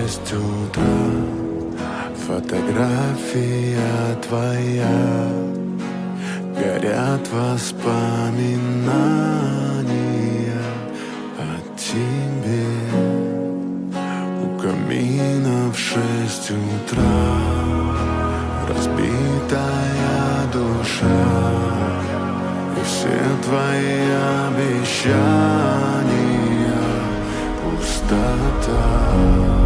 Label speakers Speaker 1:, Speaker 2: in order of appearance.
Speaker 1: 6 утра. Фотография твоя, горят воспоминания о тебе. У камина в 6 утра разбитая душа, и все твои обещания пустота.